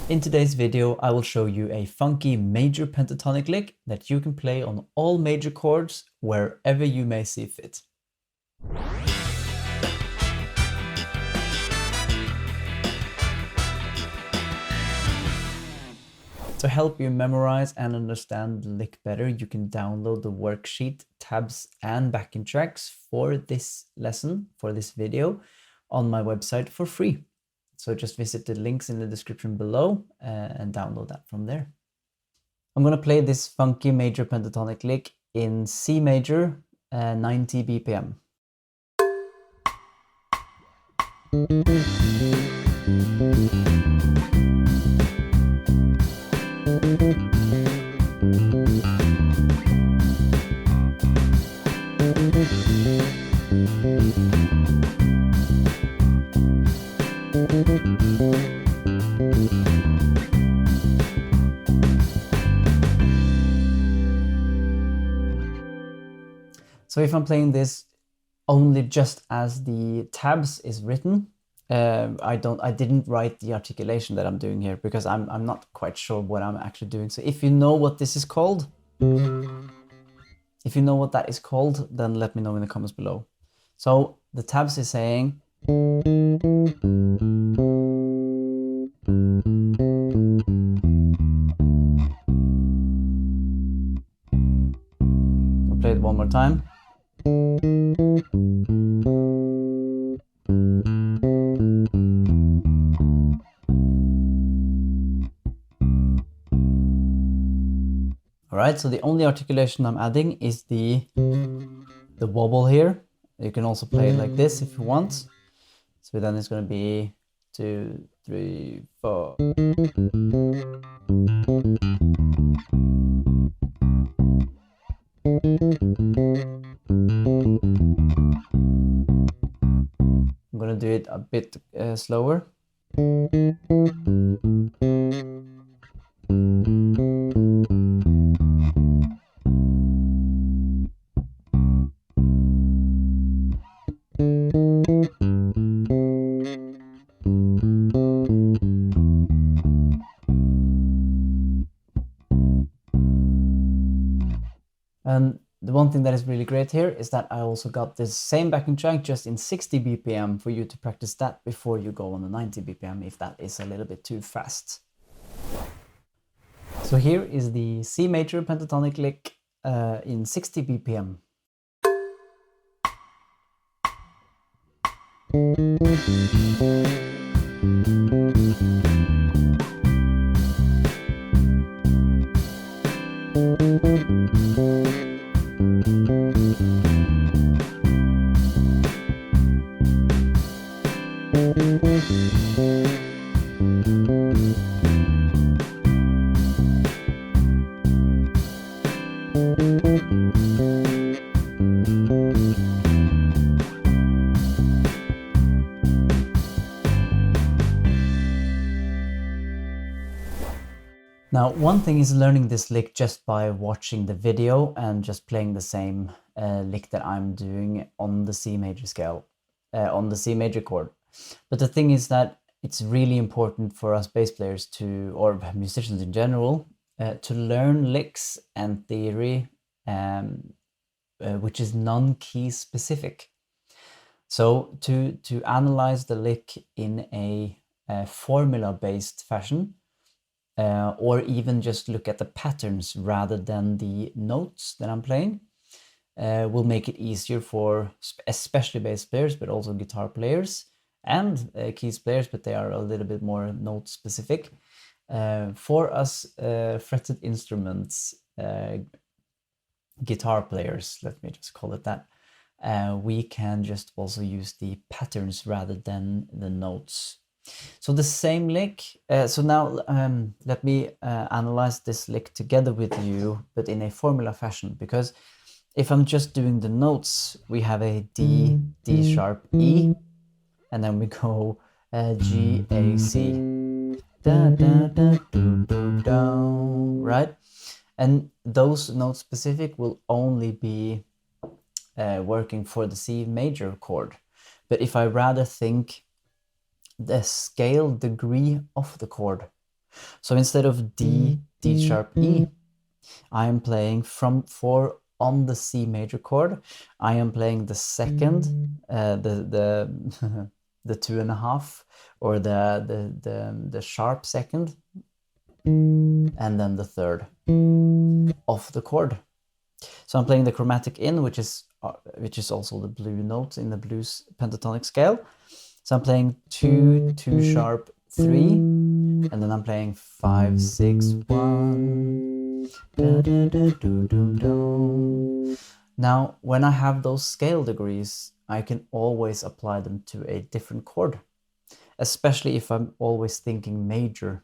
In today's video, I will show you a funky major pentatonic lick that you can play on all major chords wherever you may see fit. To help you memorize and understand the lick better, you can download the worksheet, tabs and backing tracks for this lesson, for this video, on my website for free. So just visit the links in the description below and download that from there. I'm going to play this funky major pentatonic lick in C major, 90 BPM. So if I'm playing this only just as the tabs is written, I didn't write the articulation that I'm doing here because I'm not quite sure what I'm actually doing. So if you know what this is called, if you know what that is called, then let me know in the comments below. So the tabs is saying I'll play it one more time. Alright, so the only articulation I'm adding is the wobble here. You can also play it like this if you want. So then it's going to be 2, 3, 4. I'm going to do it a bit slower. And the one thing that is really great here is that I also got this same backing track just in 60 BPM for you to practice that before you go on the 90 BPM if that is a little bit too fast. So here is the C major pentatonic lick in 60 BPM. Now, one thing is learning this lick just by watching the video and just playing the same lick that I'm doing on the C major scale, on the C major chord. But the thing is that it's really important for us bass players to, or musicians in general, to learn licks and theory which is non-key specific. So to analyze the lick in a formula-based fashion, or even just look at the patterns rather than the notes that I'm playing, will make it easier for especially bass players, but also guitar players and keys players, but they are a little bit more note specific. For us fretted instruments, guitar players, let me just call it that, we can just also use the patterns rather than the notes. So the same lick, so now let me analyze this lick together with you, but in a formula fashion, because if I'm just doing the notes, we have a D, D sharp, E, and then we go G, A, C, da, da, da, do, do, do, right? And those note specific will only be working for the C major chord. But if I rather think the scale degree of the chord, So instead of D, D sharp, E, I am playing on the C major chord. I am playing the second, the 2.5, or the sharp second, and then the third of the chord. So I'm playing the chromatic in, which is also the blue note in the blues pentatonic scale. So I'm playing 2, 2 sharp, 3, and then I'm playing 5, 6, 1. Now, when I have those scale degrees, I can always apply them to a different chord, especially if I'm always thinking major.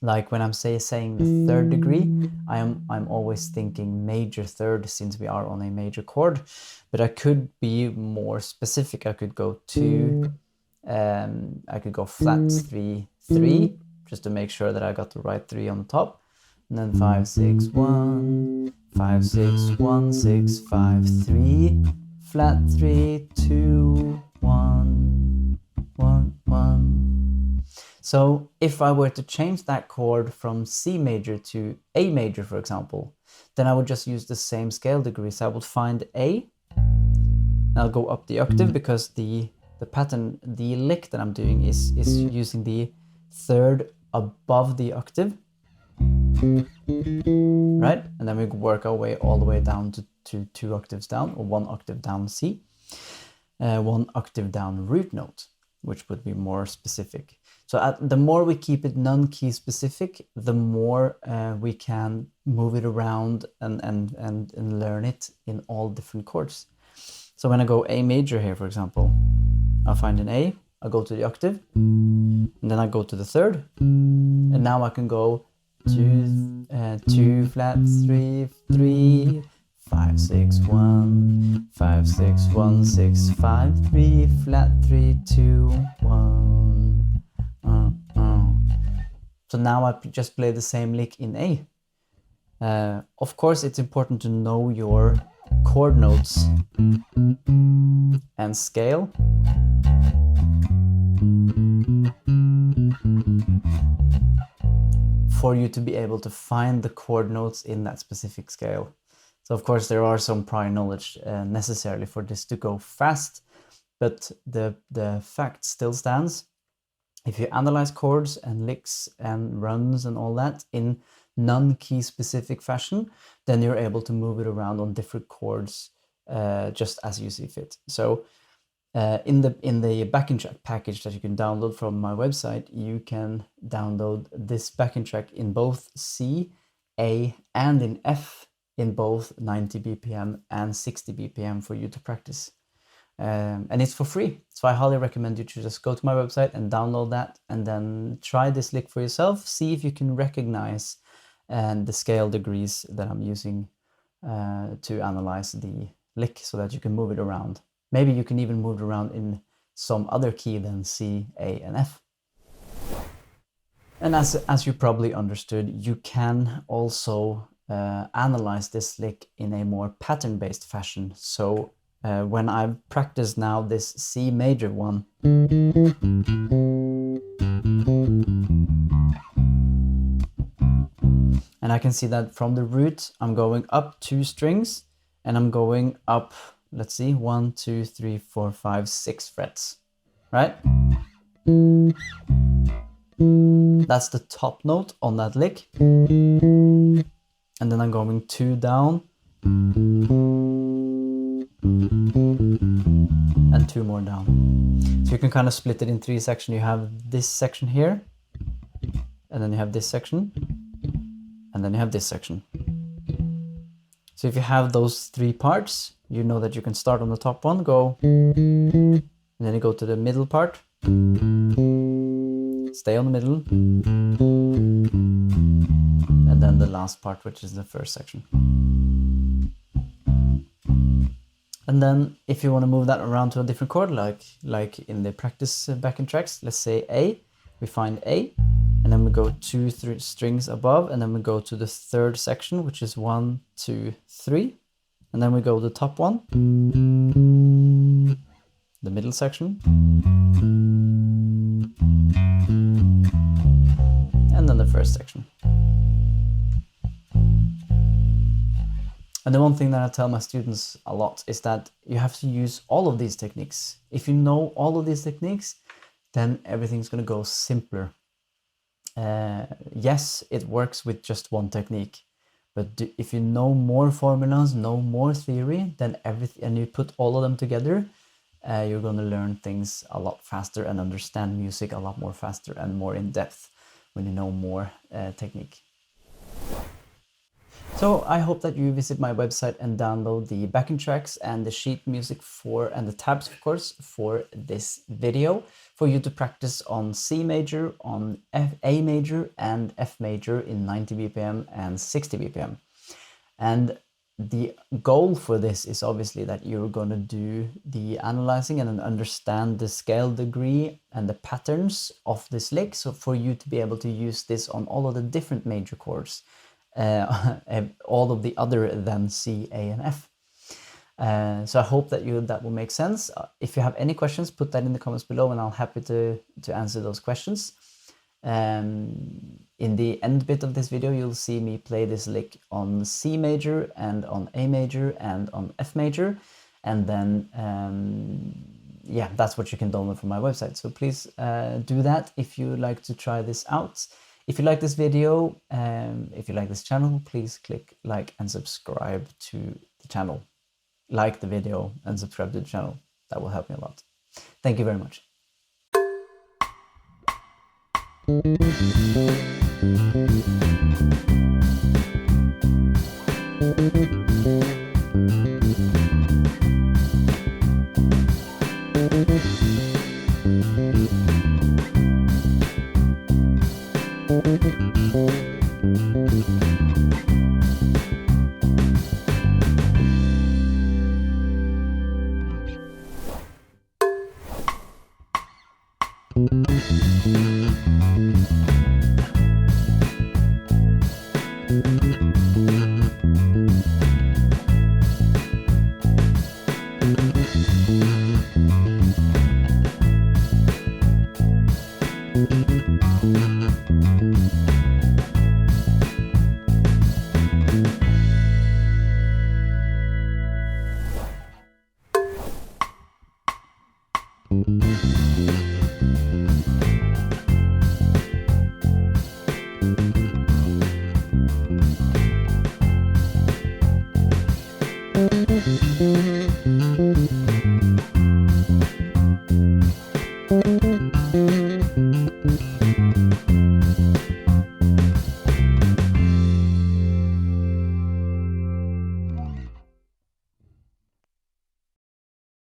Like when I'm saying the third degree, I'm always thinking major third, since we are on a major chord. But I could be more specific. I could go I could go flat 3, 3, just to make sure that I got the right 3 on the top, and then 5, 6, 1, 5, 6, 1, 6, 5, 3, flat 3, 2, 1, 1, 1. So if I were to change that chord from C major to A major, for example, then I would just use the same scale degrees. I would find A, and I'll go up the octave, because the pattern, the lick that I'm doing is using the third above the octave, right? And then we work our way all the way down to 2 octaves down, or 1 octave down C, 1 octave down root note, which would be more specific. So the more we keep it non-key specific, the more we can move it around and learn it in all different chords. So when I go A major here, for example, I'll find an A, I'll go to the octave, and then I go to the third, and now I can go 2 flat 3, 3, 5, 6, 1, 5, 6, 1, 6, 5, 3, flat 3, 2, 1. So now I just play the same lick in A. Of course, it's important to know your chord notes and scale. For you to be able to find the chord notes in that specific scale. So of course there are some prior knowledge necessarily for this to go fast, but the fact still stands. If you analyze chords and licks and runs and all that in non-key specific fashion, then you're able to move it around on different chords just as you see fit. So in the backing track package that you can download from my website, you can download this backing track in both C, A, and in F, in both 90 BPM and 60 BPM for you to practice. And it's for free. So I highly recommend you to just go to my website and download that, and then try this lick for yourself. See if you can recognize the scale degrees that I'm using to analyze the lick, so that you can move it around. Maybe you can even move it around in some other key than C, A, and F. And as you probably understood, you can also analyze this lick in a more pattern-based fashion. So when I practice now this C major one, and I can see that from the root I'm going up 2 strings, and I'm going up, let's see, 1, 2, 3, 4, 5, 6 frets, right? That's the top note on that lick. And then I'm going 2 down and 2 more down. So you can kind of split it in 3 sections. You have this section here, and then you have this section, and then you have this section. So if you have those 3 parts, you know that you can start on the top one, go, and then you go to the middle part, stay on the middle, and then the last part, which is the first section. And then if you want to move that around to a different chord, like in the practice backing tracks, let's say A, we find A, and then we go 2 strings above, and then we go to the third section, which is 1, 2, 3, and then we go the top one, the middle section, and then than the first section. And the one thing that I tell my students a lot is that you have to use all of these techniques. If you know all of these techniques, then everything's going to go simpler. Yes, it works with just one technique, but if you know more formulas, know more theory, then everything, and you put all of them together, you're going to learn things a lot faster and understand music a lot more faster and more in depth when you know more technique. So I hope that you visit my website and download the backing tracks and the sheet music and the tabs, of course, for this video, for you to practice on C major, on A major and F major in 90 BPM and 60 BPM. And the goal for this is obviously that you're going to do the analyzing and understand the scale degree and the patterns of this lick. So for you to be able to use this on all of the different major chords, all of the other than C, A, and F. So I hope that that will make sense. If you have any questions, put that in the comments below, and I'll be happy to answer those questions. In the end bit of this video, you'll see me play this lick on C major and on A major and on F major, and then yeah, that's what you can download from my website. So please do that if you like to try this out. If you like this video, if you like this channel, please click like and subscribe to the channel. Like the video and subscribe to the channel. That will help me a lot. Thank you very much.